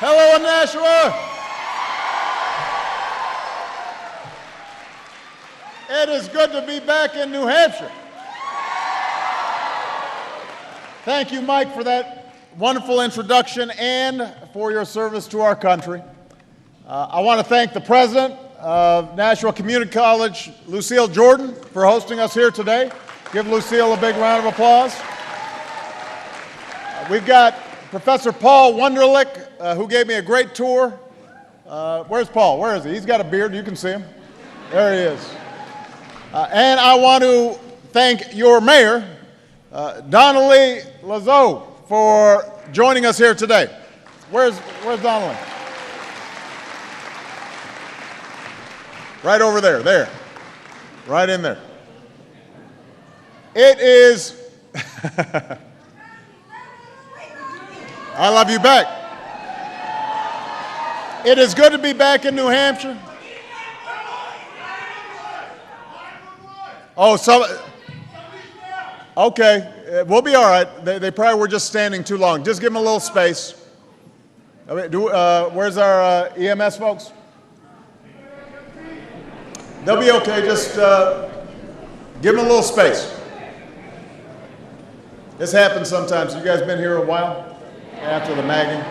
Hello, Nashua. It is good to be back in New Hampshire. Thank you, Mike, for that wonderful introduction and for your service to our country. I want to thank the president of Nashua Community College, Lucille Jordan, for hosting us here today. Give Lucille a big round of applause. We've got Professor Paul Wunderlich, who gave me a great tour. Where's Paul? Where is he? He's got a beard. You can see him. There he is. And I want to thank your mayor, Donnelly Lazo, for joining us here today. Where's Donnelly? Right over there. There. Right in there. It is... I love you back. It is good to be back in New Hampshire. Oh, okay, we'll be all right. They probably were just standing too long. Just give them a little space. Where's our EMS folks? They'll be okay. Just give them a little space. This happens sometimes. You guys been here a while? After the magging?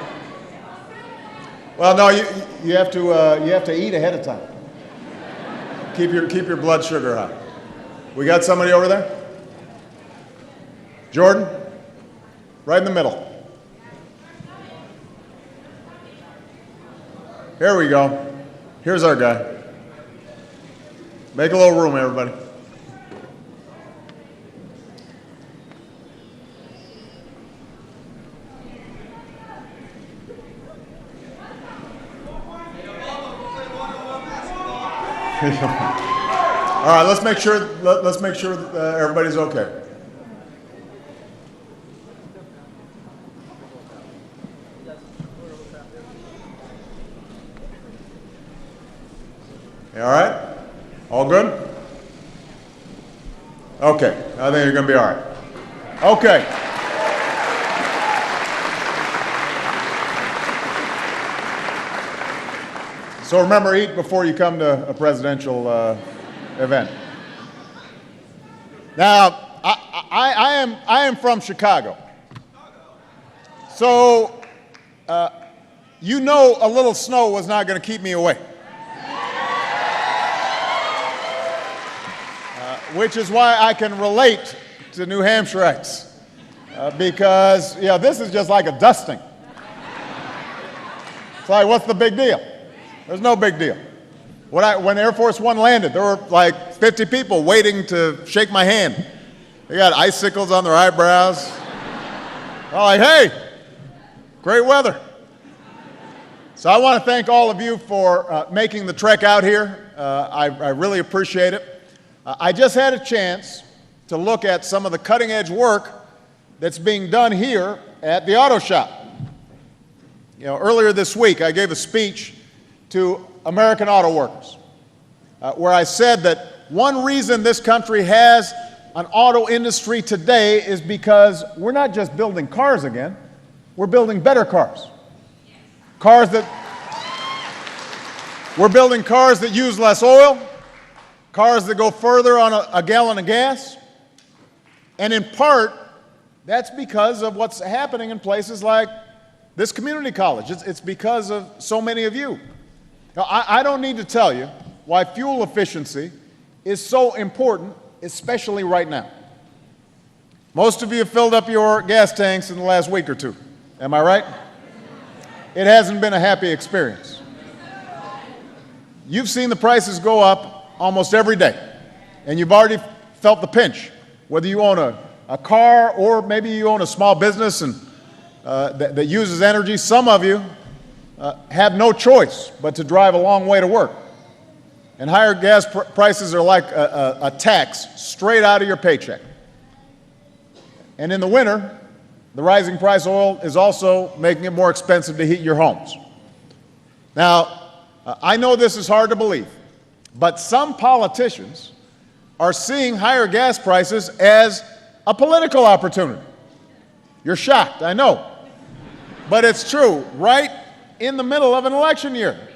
Well, no, you have to eat ahead of time. Keep your blood sugar high. We got somebody over there? Jordan? Right in the middle. Here we go. Here's our guy. Make a little room, everybody. All right, let's make sure everybody's okay. All right? All good? Okay, I think you're going to be all right. Okay. So remember, eat before you come to a presidential event. Now, I am from Chicago. So, you know a little snow was not going to keep me away. Which is why I can relate to New Hampshireites. Because, this is just like a dusting. It's like, what's the big deal? There's no big deal. When Air Force One landed, there were like 50 people waiting to shake my hand. They got icicles on their eyebrows. They're like, hey, great weather. So I want to thank all of you for making the trek out here. I really appreciate it. I just had a chance to look at some of the cutting edge work that's being done here at the auto shop. Earlier this week, I gave a speech to American auto workers, where I said that one reason this country has an auto industry today is because we're not just building cars again, we're building better cars. We're building cars that use less oil, cars that go further on a gallon of gas, and in part, that's because of what's happening in places like this community college. It's because of so many of you. Now, I don't need to tell you why fuel efficiency is so important, especially right now. Most of you have filled up your gas tanks in the last week or two. Am I right? It hasn't been a happy experience. You've seen the prices go up almost every day, and you've already felt the pinch, whether you own a car or maybe you own a small business and that uses energy. Some of you have no choice but to drive a long way to work. And higher gas prices are like a tax straight out of your paycheck. And in the winter, the rising price of oil is also making it more expensive to heat your homes. Now, I know this is hard to believe, but some politicians are seeing higher gas prices as a political opportunity. You're shocked, I know. But it's true. Right in the middle of an election year.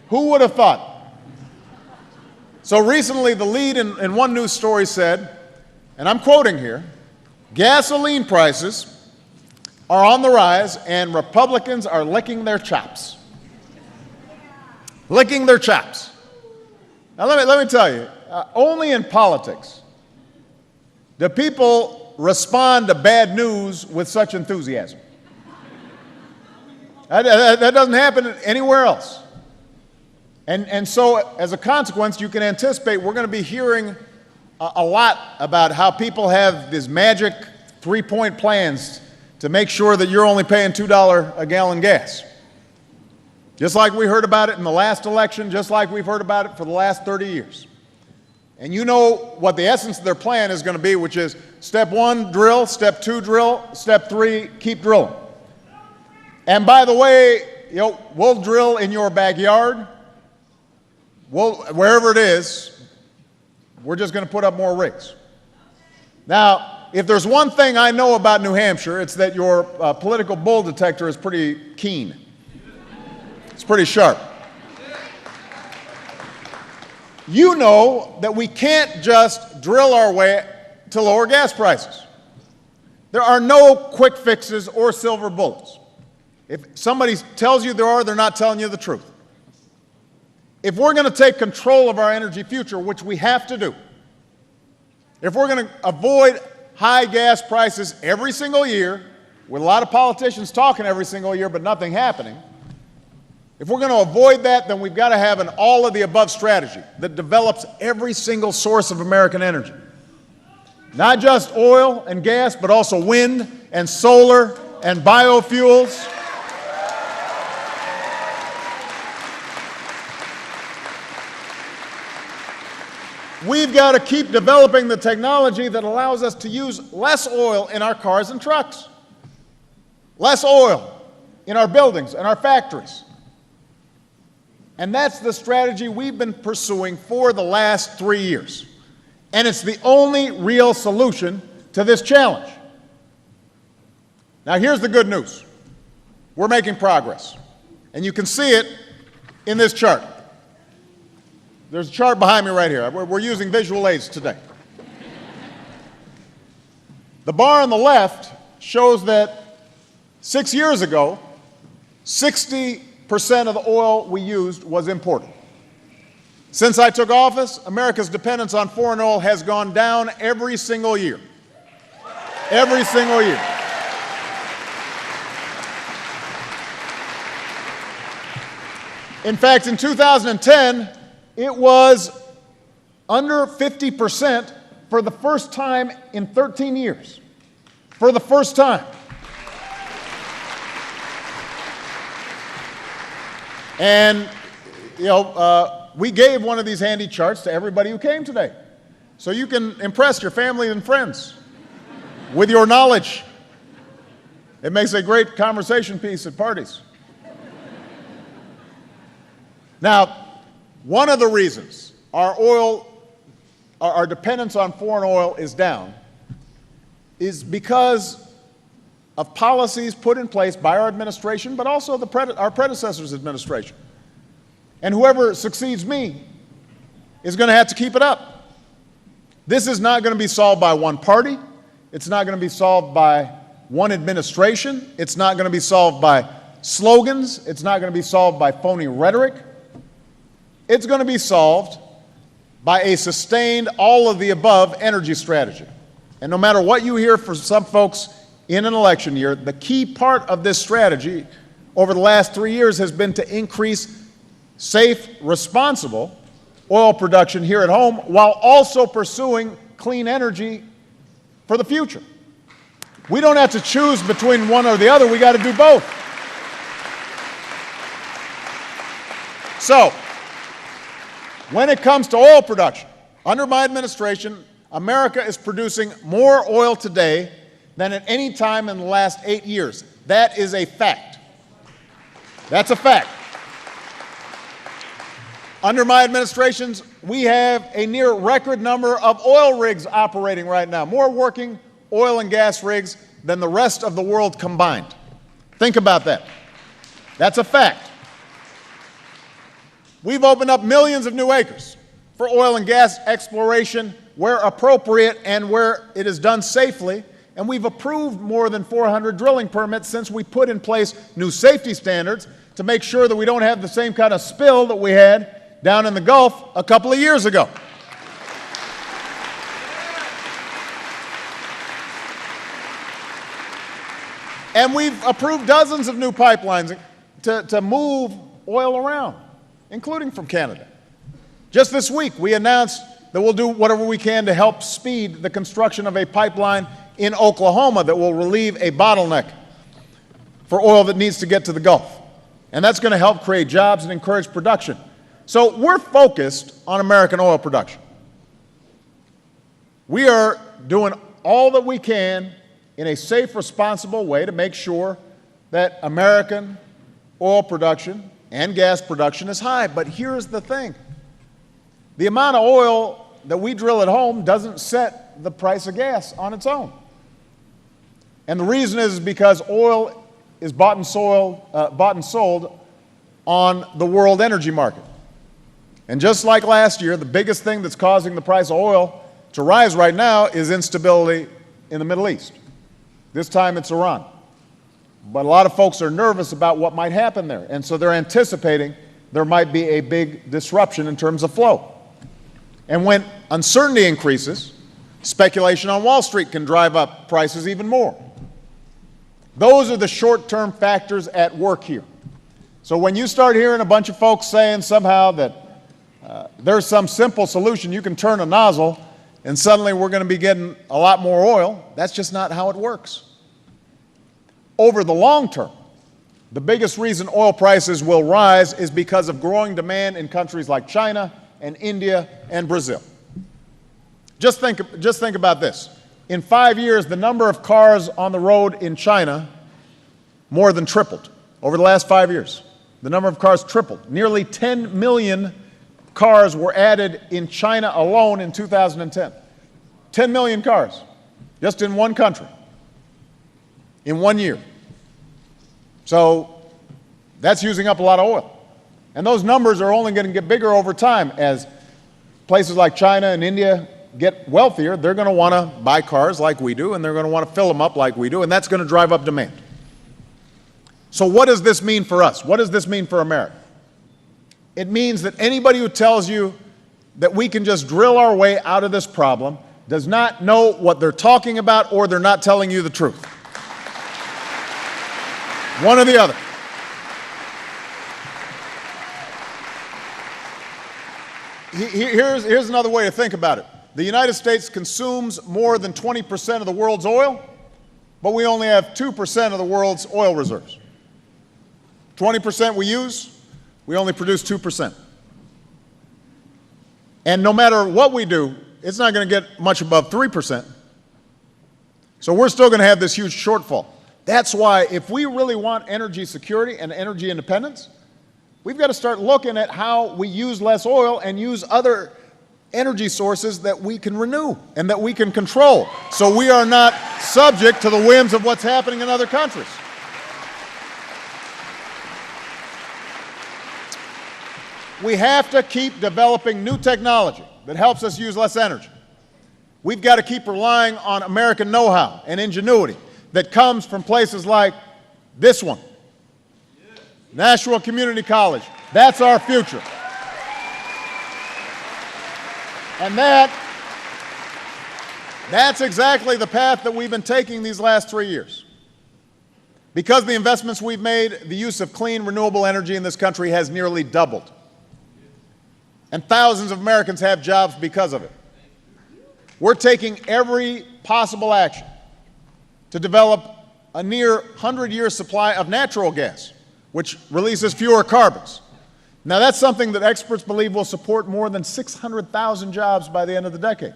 Who would have thought? So recently, the lead in one news story said, and I'm quoting here, gasoline prices are on the rise and Republicans are licking their chops. Licking their chops. Now let me tell you, only in politics do people respond to bad news with such enthusiasm. That doesn't happen anywhere else. And so, as a consequence, you can anticipate we're going to be hearing a lot about how people have these magic three-point plans to make sure that you're only paying $2 a gallon gas. Just like we heard about it in the last election, just like we've heard about it for the last 30 years. And you know what the essence of their plan is going to be, which is step 1, drill, step 2, drill, step 3, keep drilling. And by the way, we'll drill in your backyard. Wherever it is, we're just going to put up more rigs. Now, if there's one thing I know about New Hampshire, it's that your political bull detector is pretty keen. It's pretty sharp. You know that we can't just drill our way to lower gas prices. There are no quick fixes or silver bullets. If somebody tells you there are, they're not telling you the truth. If we're going to take control of our energy future, which we have to do, if we're going to avoid high gas prices every single year, with a lot of politicians talking every single year but nothing happening, if we're going to avoid that, then we've got to have an all-of-the-above strategy that develops every single source of American energy. Not just oil and gas, but also wind and solar and biofuels. We've got to keep developing the technology that allows us to use less oil in our cars and trucks, less oil in our buildings and our factories. And that's the strategy we've been pursuing for the last 3 years. And it's the only real solution to this challenge. Now, here's the good news. We're making progress. And you can see it in this chart. There's a chart behind me right here. We're using visual aids today. The bar on the left shows that 6 years ago, 60% of the oil we used was imported. Since I took office, America's dependence on foreign oil has gone down every single year. Every single year. In fact, in 2010, it was under 50% for the first time in 13 years. For the first time. And, we gave one of these handy charts to everybody who came today. So you can impress your family and friends with your knowledge. It makes a great conversation piece at parties. Now, one of the reasons our dependence on foreign oil is down is because of policies put in place by our administration, but also our predecessor's administration. And whoever succeeds me is going to have to keep it up. This is not going to be solved by one party. It's not going to be solved by one administration. It's not going to be solved by slogans. It's not going to be solved by phony rhetoric. It's going to be solved by a sustained, all-of-the-above energy strategy. And no matter what you hear from some folks in an election year, the key part of this strategy over the last 3 years has been to increase safe, responsible oil production here at home while also pursuing clean energy for the future. We don't have to choose between one or the other. We got to do both. So, when it comes to oil production, under my administration, America is producing more oil today than at any time in the last 8 years. That is a fact. That's a fact. Under my administrations, we have a near record number of oil rigs operating right now, more working oil and gas rigs than the rest of the world combined. Think about that. That's a fact. We've opened up millions of new acres for oil and gas exploration where appropriate and where it is done safely, and we've approved more than 400 drilling permits since we put in place new safety standards to make sure that we don't have the same kind of spill that we had down in the Gulf a couple of years ago. And we've approved dozens of new pipelines to move oil around, including from Canada. Just this week, we announced that we'll do whatever we can to help speed the construction of a pipeline in Oklahoma that will relieve a bottleneck for oil that needs to get to the Gulf. And that's going to help create jobs and encourage production. So we're focused on American oil production. We are doing all that we can in a safe, responsible way to make sure that American oil production and gas production is high. But here's the thing. The amount of oil that we drill at home doesn't set the price of gas on its own. And the reason is because oil is bought and sold on the world energy market. And just like last year, the biggest thing that's causing the price of oil to rise right now is instability in the Middle East. This time it's Iran. But a lot of folks are nervous about what might happen there, and so they're anticipating there might be a big disruption in terms of flow. And when uncertainty increases, speculation on Wall Street can drive up prices even more. Those are the short-term factors at work here. So when you start hearing a bunch of folks saying somehow that there's some simple solution, you can turn a nozzle and suddenly we're going to be getting a lot more oil, that's just not how it works. Over the long term, the biggest reason oil prices will rise is because of growing demand in countries like China and India and Brazil. Just think about this. In 5 years, the number of cars on the road in China more than tripled. Over the last 5 years, the number of cars tripled. Nearly 10 million cars were added in China alone in 2010. 10 million cars, just in one country, in 1 year. So that's using up a lot of oil. And those numbers are only going to get bigger over time as places like China and India get wealthier. They're going to want to buy cars like we do, and they're going to want to fill them up like we do, and that's going to drive up demand. So what does this mean for us? What does this mean for America? It means that anybody who tells you that we can just drill our way out of this problem does not know what they're talking about, or they're not telling you the truth. One or the other. Here's another way to think about it. The United States consumes more than 20% of the world's oil, but we only have 2% of the world's oil reserves. 20% we use, we only produce 2%. And no matter what we do, it's not going to get much above 3%. So we're still going to have this huge shortfall. That's why if we really want energy security and energy independence, we've got to start looking at how we use less oil and use other energy sources that we can renew and that we can control, so we are not subject to the whims of what's happening in other countries. We have to keep developing new technology that helps us use less energy. We've got to keep relying on American know-how and ingenuity that comes from places like this one, Nashua Community College. That's our future. And that's exactly the path that we've been taking these last 3 years. Because of the investments we've made, the use of clean, renewable energy in this country has nearly doubled. And thousands of Americans have jobs because of it. We're taking every possible action to develop a near 100-year supply of natural gas, which releases fewer carbons. Now, that's something that experts believe will support more than 600,000 jobs by the end of the decade.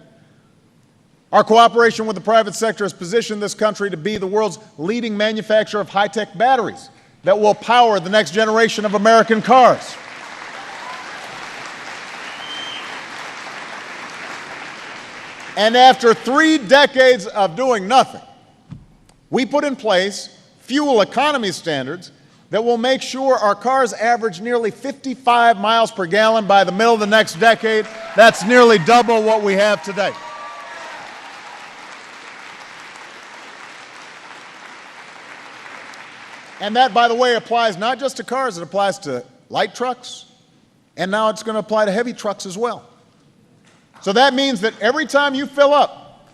Our cooperation with the private sector has positioned this country to be the world's leading manufacturer of high-tech batteries that will power the next generation of American cars. And after 3 decades of doing nothing, we put in place fuel economy standards that will make sure our cars average nearly 55 miles per gallon by the middle of the next decade. That's nearly double what we have today. And that, by the way, applies not just to cars, it applies to light trucks, and now it's going to apply to heavy trucks as well. So that means that every time you fill up,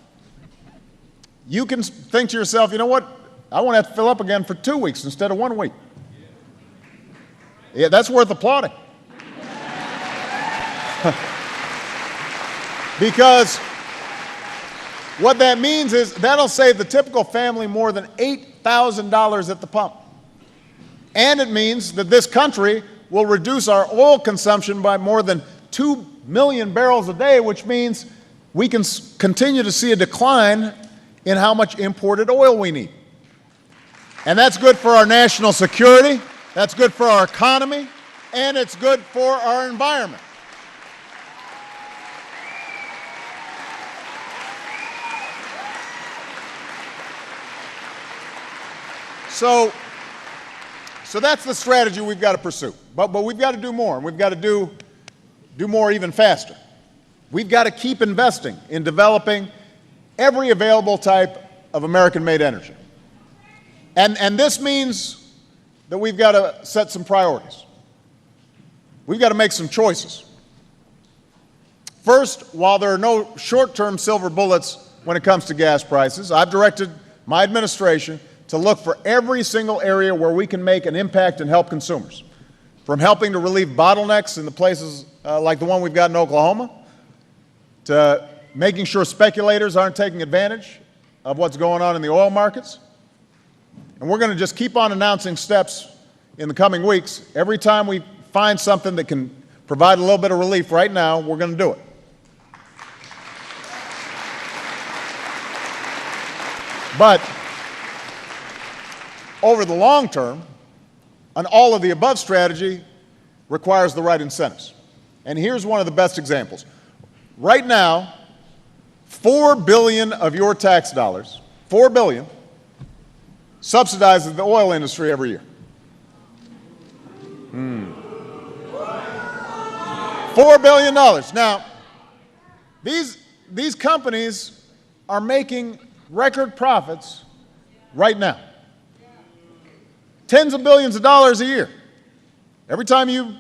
you can think to yourself, you know what, I won't have to fill up again for 2 weeks instead of 1 week. Yeah, that's worth applauding. Because what that means is that'll save the typical family more than $8,000 at the pump. And it means that this country will reduce our oil consumption by more than 2 million barrels a day, which means we can continue to see a decline in how much imported oil we need. And that's good for our national security, that's good for our economy, and it's good for our environment. So that's the strategy we've got to pursue. But we've got to do more, and we've got to do more even faster. We've got to keep investing in developing every available type of American-made energy. And this means that we've got to set some priorities. We've got to make some choices. First, while there are no short-term silver bullets when it comes to gas prices, I've directed my administration to look for every single area where we can make an impact and help consumers, from helping to relieve bottlenecks in the places like the one we've got in Oklahoma, to making sure speculators aren't taking advantage of what's going on in the oil markets. And we're going to just keep on announcing steps in the coming weeks. Every time we find something that can provide a little bit of relief right now, we're going to do it. But over the long term, an all-of-the-above strategy requires the right incentives. And here's one of the best examples. Right now, $4 billion of your tax dollars, $4 billion, subsidizes the oil industry every year. $4 billion. Now, these companies are making record profits right now. Tens of billions of dollars a year. Every time you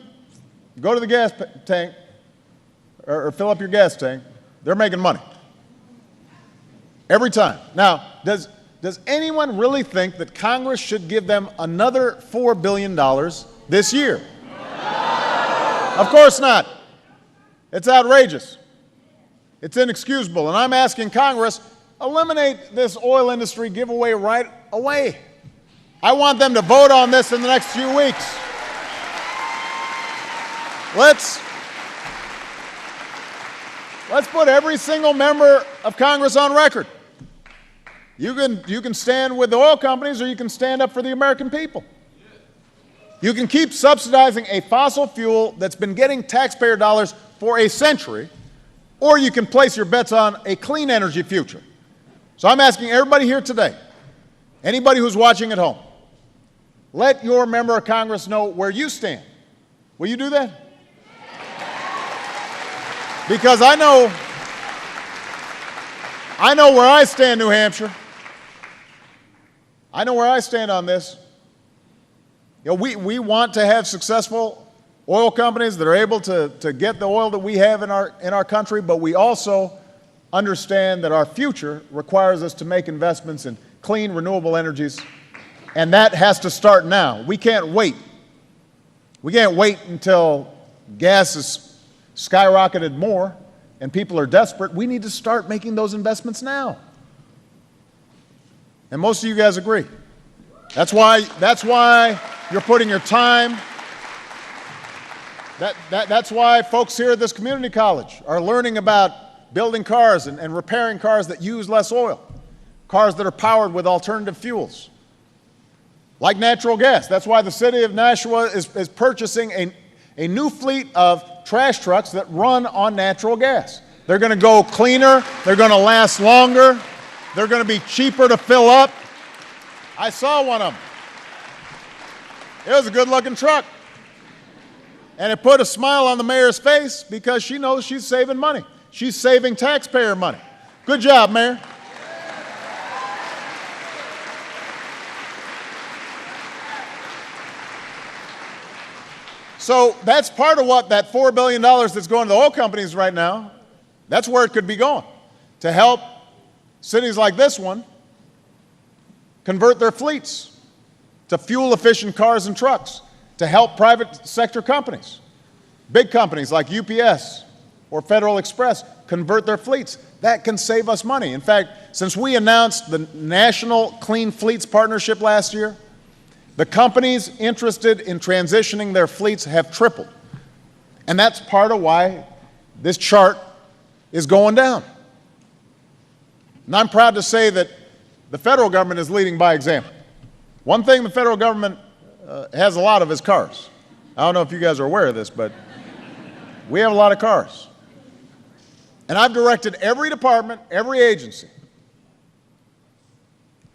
go to the gas tank or fill up your gas tank, they're making money. Every time. Now, does anyone really think that Congress should give them another $4 billion this year? Of course not. It's outrageous. It's inexcusable. And I'm asking Congress, eliminate this oil industry giveaway right away. I want them to vote on this in the next few weeks. Let's put every single member of Congress on record. You can stand with the oil companies, or you can stand up for the American people. You can keep subsidizing a fossil fuel that's been getting taxpayer dollars for a century, or you can place your bets on a clean energy future. So I'm asking everybody here today, anybody who's watching at home, let your member of Congress know where you stand. Will you do that? Because I know where I stand, New Hampshire. I know where I stand on this. You know, we want to have successful oil companies that are able to get the oil that we have in our country, but we also understand that our future requires us to make investments in clean, renewable energies, and that has to start now. We can't wait. We can't wait until gas is skyrocketed more and people are desperate. We need to start making those investments now. And most of you guys agree. That's why you're putting your time. That's why folks here at this community college are learning about building cars and repairing cars that use less oil, cars that are powered with alternative fuels, like natural gas. That's why the city of Nashua is purchasing a new fleet of trash trucks that run on natural gas. They're going to go cleaner, they're going to last longer, they're going to be cheaper to fill up. I saw one of them. It was a good-looking truck. And it put a smile on the mayor's face because she knows she's saving money. She's saving taxpayer money. Good job, Mayor. So that's part of what that $4 billion that's going to the oil companies right now, that's where it could be going, to help cities like this one convert their fleets to fuel-efficient cars and trucks, to help private sector companies, big companies like UPS or Federal Express, convert their fleets. That can save us money. In fact, since we announced the National Clean Fleets Partnership last year, the companies interested in transitioning their fleets have tripled. And that's part of why this chart is going down. And I'm proud to say that the federal government is leading by example. One thing the federal government has a lot of is cars. I don't know if you guys are aware of this, but we have a lot of cars. And I've directed every department, every agency,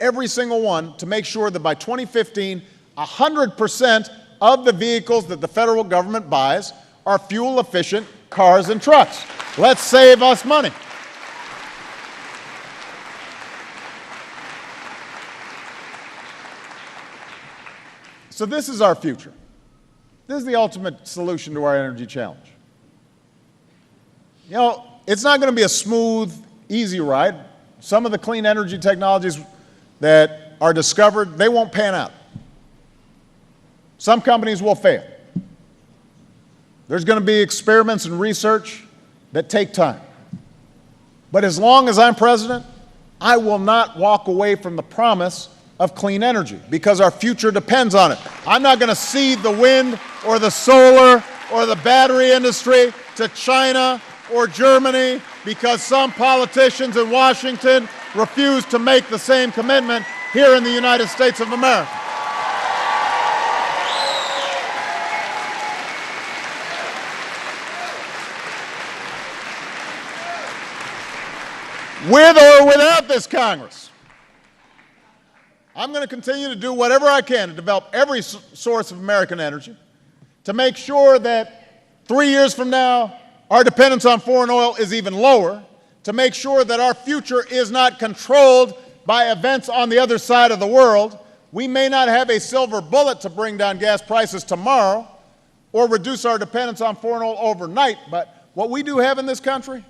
every single one, to make sure that by 2015, 100% of the vehicles that the federal government buys are fuel-efficient cars and trucks. Let's save us money. So this is our future. This is the ultimate solution to our energy challenge. You know, it's not going to be a smooth, easy ride. Some of the clean energy technologies that are discovered, they won't pan out. Some companies will fail. There's going to be experiments and research that take time. But as long as I'm president, I will not walk away from the promise of clean energy because our future depends on it. I'm not going to cede the wind or the solar or the battery industry to China or Germany because some politicians in Washington refuse to make the same commitment here in the United States of America. With or without this Congress, I'm going to continue to do whatever I can to develop every source of American energy to make sure that 3 years from now, our dependence on foreign oil is even lower, to make sure that our future is not controlled by events on the other side of the world. We may not have a silver bullet to bring down gas prices tomorrow or reduce our dependence on foreign oil overnight, but what we do have in this country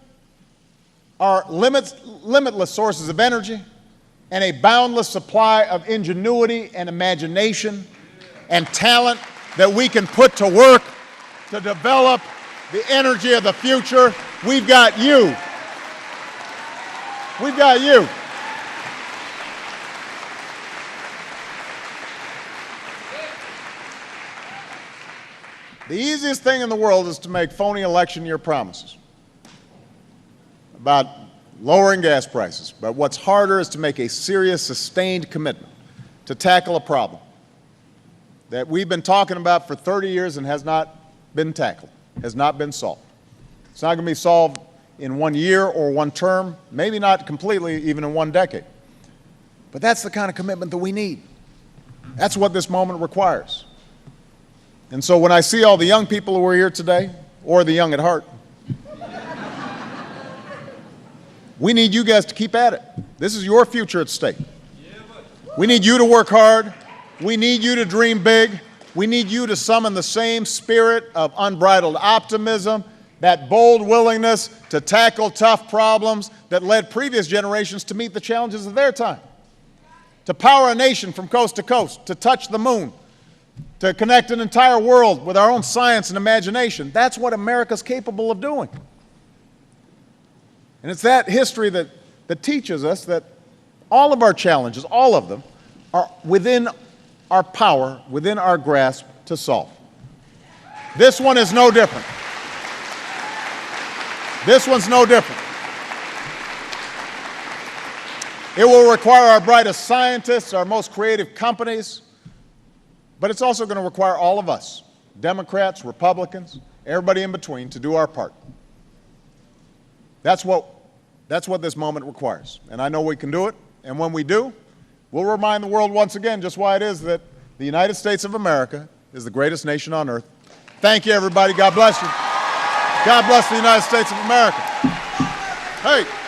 are limitless sources of energy and a boundless supply of ingenuity and imagination and talent that we can put to work to develop the energy of the future. We've got you. We've got you. The easiest thing in the world is to make phony election year promises about lowering gas prices. But what's harder is to make a serious, sustained commitment to tackle a problem that we've been talking about for 30 years and has not been tackled, has not been solved. It's not going to be solved in 1 year or 1 term, maybe not completely even in 1 decade. But that's the kind of commitment that we need. That's what this moment requires. And so when I see all the young people who are here today, or the young at heart, we need you guys to keep at it. This is your future at stake. We need you to work hard. We need you to dream big. We need you to summon the same spirit of unbridled optimism, that bold willingness to tackle tough problems that led previous generations to meet the challenges of their time, to power a nation from coast to coast, to touch the moon, to connect an entire world with our own science and imagination. That's what America's capable of doing. And it's that history that teaches us that all of our challenges, all of them, are within our power, within our grasp to solve. This one is no different. This one's no different. It will require our brightest scientists, our most creative companies, but it's also going to require all of us, Democrats, Republicans, everybody in between, to do our part. That's what this moment requires. And I know we can do it. And when we do, we'll remind the world once again just why it is that the United States of America is the greatest nation on earth. Thank you, everybody. God bless you. God bless the United States of America. Hey.